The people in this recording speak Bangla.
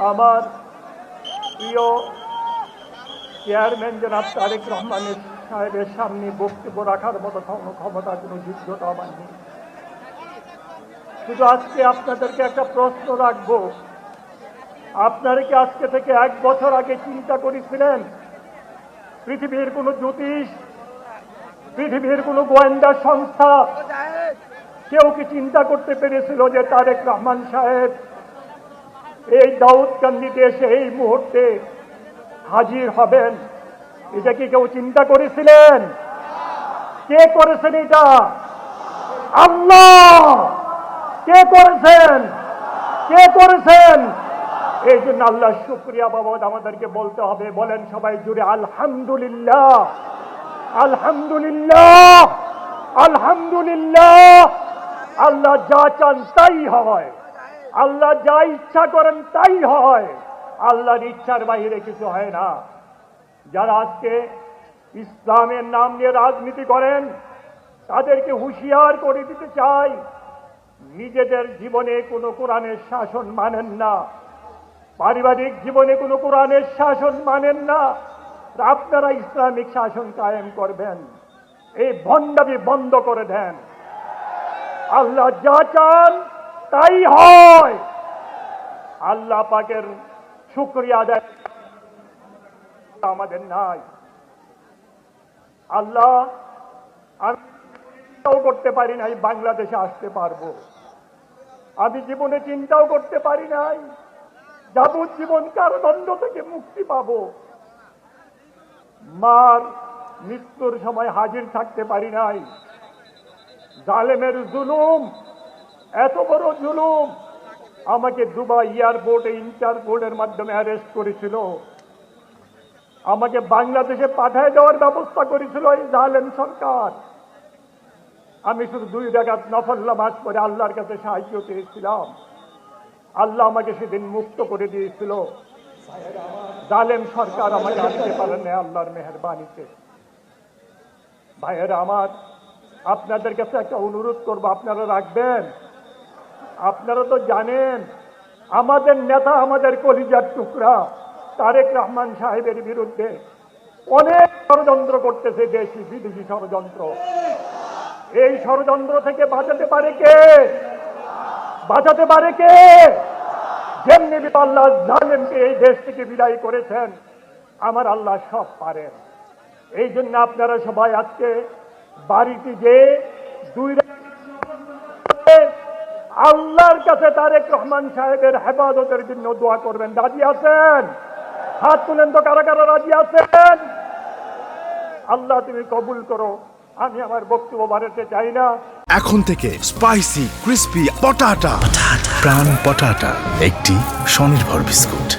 আমার প্রিয় চেয়ারম্যান জনাব তারেক রহমানের সাহেবের সামনে বক্তব্য রাখার মতো ক্ষমতা কোনো যোগ্যতা আমার নেই। শুধু আজকে আপনাদেরকে একটা প্রশ্ন রাখবো, আপনারা কি আজকে থেকে 1 বছর আগে চিন্তা করেছিলেন পৃথিবীর কোনো জ্যোতিষ, পৃথিবীর কোনো গোয়েন্দা সংস্থা কেউ কি চিন্তা করতে পেরেছিল যে তারেক রহমান সাহেব এই দাউদকান্দিতে এসে এই মুহূর্তে হাজির হবেন? এটা কি কেউ চিন্তা করেছিলেন? কে করেছেন এটা? আল্লাহ। কে করেছেন? কে করেছেন? এই জন্য আল্লাহর শুকরিয়া বাবদ আমাদেরকে বলতে হবে। বলেন সবাই জুড়ে আলহামদুলিল্লাহ, আলহামদুলিল্লাহ, আলহামদুলিল্লাহ। আল্লাহ যা চান তাই হয়, আল্লাহ যা ইচ্ছা করেন তাই হয়, আল্লাহর ইচ্ছার বাইরে কিছু হয় না। যারা আজকে ইসলামের নাম নিয়ে রাজনীতি করেন তাদেরকে হুঁশিয়ার করে দিতে চাই, নিজেদের জীবনে কোনো কোরআনের শাসন মানেন না, পারিবারিক জীবনে কোনো কোরআনের শাসন মানেন না, আপনারা ইসলামিক শাসন কায়েম করবেন। এই ভণ্ডামি বন্ধ করে দেন। আল্লাহ যা চান তাই হয়। আল্লাহ পাকের শুকরিয়া আদায় আমাদের নাই। আল্লাহ আমি চিন্তাও করতে পারি নাই বাংলাদেশে আসতে পারবো, আমি জীবনে চিন্তাও করতে পারি নাই যাবজ্জীবন কারাদণ্ড থেকে মুক্তি পাবো, মার মৃত্যুর সময় হাজির থাকতে পারি নাই। জালেমের জুলুম, এত বড় জুলুম, আমাকে দুবাই এয়ারপোর্টে ইন্টারপোর্টের মাধ্যমে অ্যারেস্ট করেছিল, আমাকে বাংলাদেশে পাঠিয়ে দেওয়ার ব্যবস্থা করেছিল এই জালেম সরকার। আমি শুধু 2 রাকাত নফল নামাজ পড়ে আল্লাহর কাছে সাহায্য চেয়েছিলাম, আল্লাহ আমাকে সেদিন মুক্ত করে দিয়েছিল। জালেম সরকার আমাকে আনতে পারেন না আল্লাহর মেহেরবানিতে। ভাইয়েরা আমার, আপনাদের কাছে একটা অনুরোধ করবো, আপনারা রাখবেন। আপনারা তো জানেন আমাদের নেতা, আমাদের কলিজার টুকরা তারেক রহমান সাহেবের বিরুদ্ধে অনেক ষড়যন্ত্র করতেছে, দেশি বিদেশি ষড়যন্ত্র। এই ষড়যন্ত্র থেকে বাঁচাতে পারে কে? বাঁচাতে পারে কে? যেমনি আল্লাহ জালেমকে এই দেশ থেকে বিদায় করেছেন, আমার আল্লাহ সব পারেন। এই জন্য আপনারা সবাই আজকে বাড়িতে যে 2 আল্লাহর কাছে তারেক রহমান সাহেবের হেফাজতের জন্য দোয়া করবেন। রাজি আছেন? হাত তুলেন তো কারা কারা রাজি আছেন? আল্লাহ তুমি কবুল করো। আমি আমার বক্তব্য বাড়াতে চাই না। এখন থেকে স্পাইসি ক্রিস্পি পটাটা, প্রাণ পটাটা একটি স্বনির্ভর বিস্কুট।